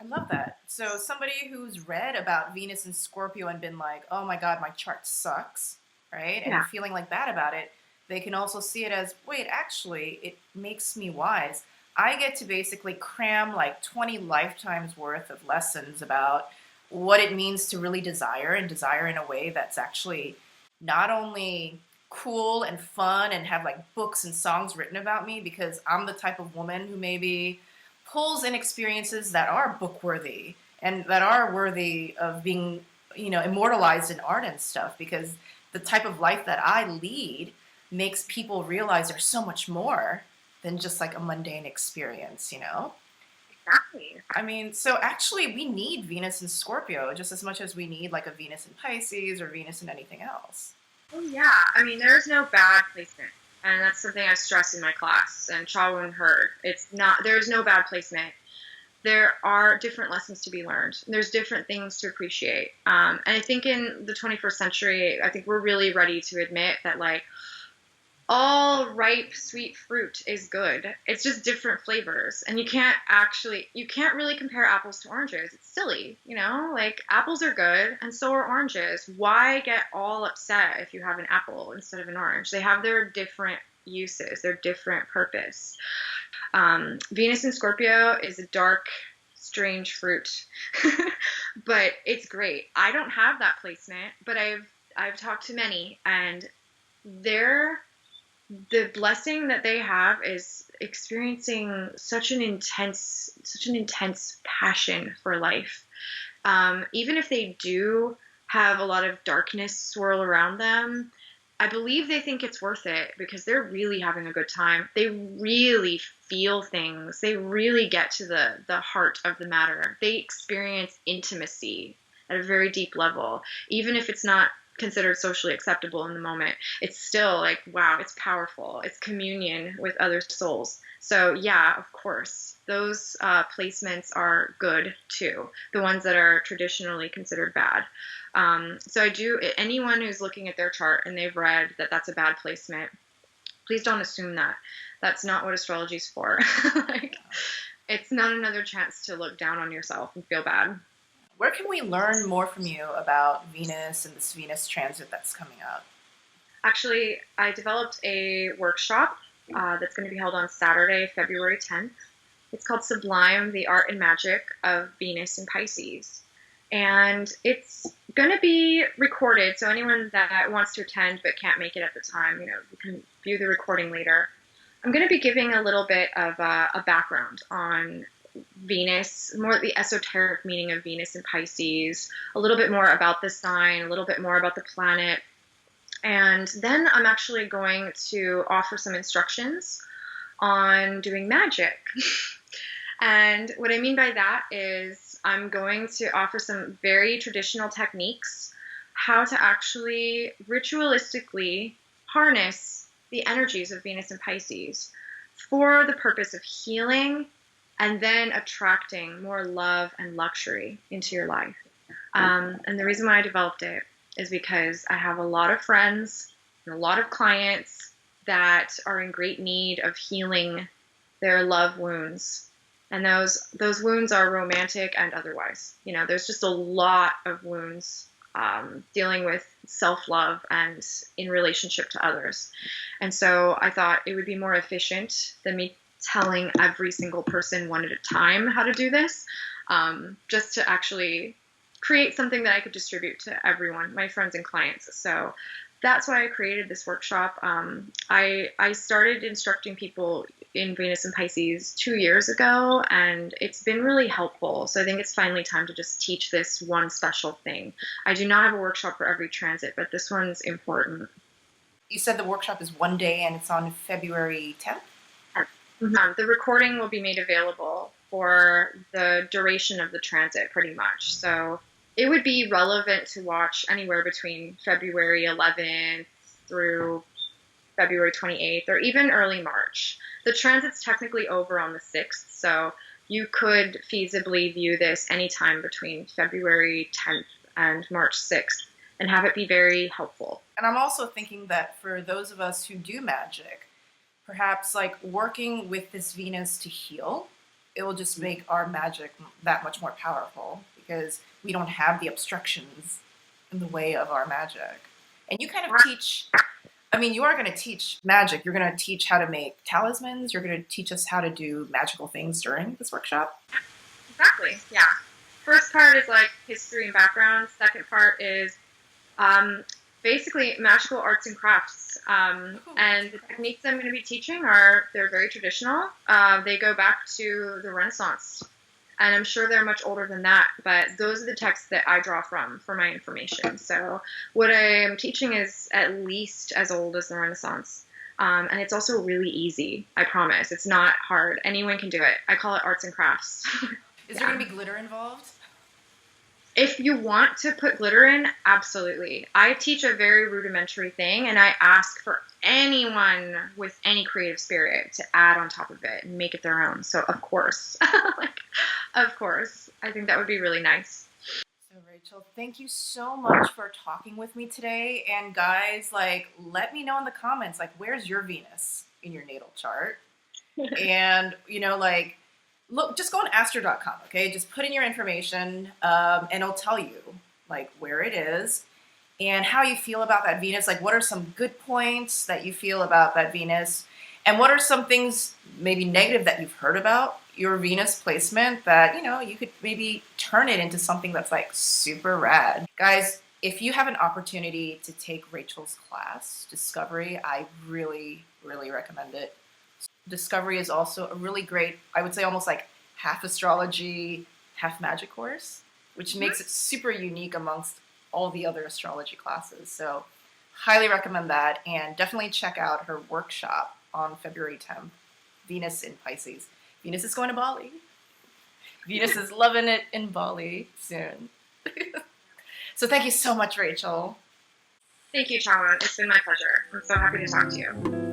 love that. So somebody who's read about Venus and Scorpio and been like, oh my God, my chart sucks, right? And feeling like that about it, they can also see it as, wait, actually, it makes me wise. I get to basically cram like 20 lifetimes worth of lessons about what it means to really desire, and desire in a way that's actually not only cool and fun and have like books and songs written about me, because I'm the type of woman who maybe pulls in experiences that are book worthy and that are worthy of being, immortalized in art and stuff, because the type of life that I lead makes people realize there's so much more than just like a mundane experience, Exactly. I mean, so actually we need Venus in Scorpio just as much as we need like a Venus in Pisces or Venus in anything else. Oh, yeah. I mean, there's no bad placement. And that's something I stress in my class. And Cha-Won Heard. There's no bad placement. There are different lessons to be learned. There's different things to appreciate. And I think in the 21st century, I think we're really ready to admit that, like, all ripe, sweet fruit is good. It's just different flavors. And you can't really compare apples to oranges. It's silly, you know? Like, apples are good, and so are oranges. Why get all upset if you have an apple instead of an orange? They have their different uses, their different purpose. Venus in Scorpio is a dark, strange fruit, but it's great. I don't have that placement, but I've talked to many, and the blessing that they have is experiencing such an intense passion for life. Even if they do have a lot of darkness swirl around them, I believe they think it's worth it because they're really having a good time. They really feel things. They really get to the heart of the matter. They experience intimacy at a very deep level, even if it's not considered socially acceptable in the moment. It's still like, wow, it's powerful. It's communion with other souls. So yeah, of course, those placements are good too. The ones that are traditionally considered bad. So anyone who's looking at their chart and they've read that that's a bad placement, please don't assume that. That's not what astrology is for. Like, it's not another chance to look down on yourself and feel bad. Where can we learn more from you about Venus and this Venus transit that's coming up? Actually, I developed a workshop that's going to be held on Saturday, February 10th. It's called Sublime, the Art and Magic of Venus in Pisces. And it's going to be recorded, so anyone that wants to attend but can't make it at the time, you can view the recording later. I'm going to be giving a little bit of a background on Venus, more the esoteric meaning of Venus in Pisces, a little bit more about the sign, a little bit more about the planet. And then I'm actually going to offer some instructions on doing magic. And what I mean by that is I'm going to offer some very traditional techniques, how to actually ritualistically harness the energies of Venus and Pisces for the purpose of healing and then attracting more love and luxury into your life. And the reason why I developed it is because I have a lot of friends and a lot of clients that are in great need of healing their love wounds. And those wounds are romantic and otherwise. There's just a lot of wounds dealing with self-love and in relationship to others. And so I thought it would be more efficient than me telling every single person one at a time how to do this, just to actually create something that I could distribute to everyone, my friends and clients. So that's why I created this workshop. I started instructing people in Venus and Pisces 2 years ago, and it's been really helpful. So I think it's finally time to just teach this one special thing. I do not have a workshop for every transit, but this one's important. You said the workshop is one day and it's on February 10th? The recording will be made available for the duration of the transit, pretty much. So it would be relevant to watch anywhere between February 11th through February 28th, or even early March. The transit's technically over on the 6th, so you could feasibly view this anytime between February 10th and March 6th and have it be very helpful. And I'm also thinking that for those of us who do magic, perhaps like working with this Venus to heal, it will just make our magic that much more powerful because we don't have the obstructions in the way of our magic. And you kind of teach, you are going to teach magic. You're going to teach how to make talismans. You're going to teach us how to do magical things during this workshop. Exactly, yeah. First part is like history and background. Second part is basically magical arts and crafts. And the techniques I'm going to be teaching they're very traditional. They go back to the Renaissance. And I'm sure they're much older than that, but those are the texts that I draw from for my information. So what I am teaching is at least as old as the Renaissance. And it's also really easy, I promise. It's not hard. Anyone can do it. I call it arts and crafts. Is there going to be glitter involved? If you want to put glitter in, absolutely. I teach a very rudimentary thing, and I ask for anyone with any creative spirit to add on top of it and make it their own. So of course, like, of course, I think that would be really nice. So Rachel, thank you so much for talking with me today. And guys, like, let me know in the comments, like, where's your Venus in your natal chart? And, you know, like, look, just go on astro.com, okay? Just put in your information, and it'll tell you, like, where it is and how you feel about that Venus. Like, what are some good points that you feel about that Venus? And what are some things maybe negative that you've heard about your Venus placement that, you know, you could maybe turn it into something that's like super rad. Guys, if you have an opportunity to take Rachel's class, Discovery, I really, really recommend it. Discovery is also a really great, I would say almost like half astrology, half magic course, which makes it super unique amongst all the other astrology classes. So highly recommend that, and definitely check out her workshop on February 10th, Venus in Pisces. Venus is going to Bali. Venus is loving it in Bali soon. So thank you so much, Rachel. Thank you, Chala. It's been my pleasure. I'm so happy to talk to you.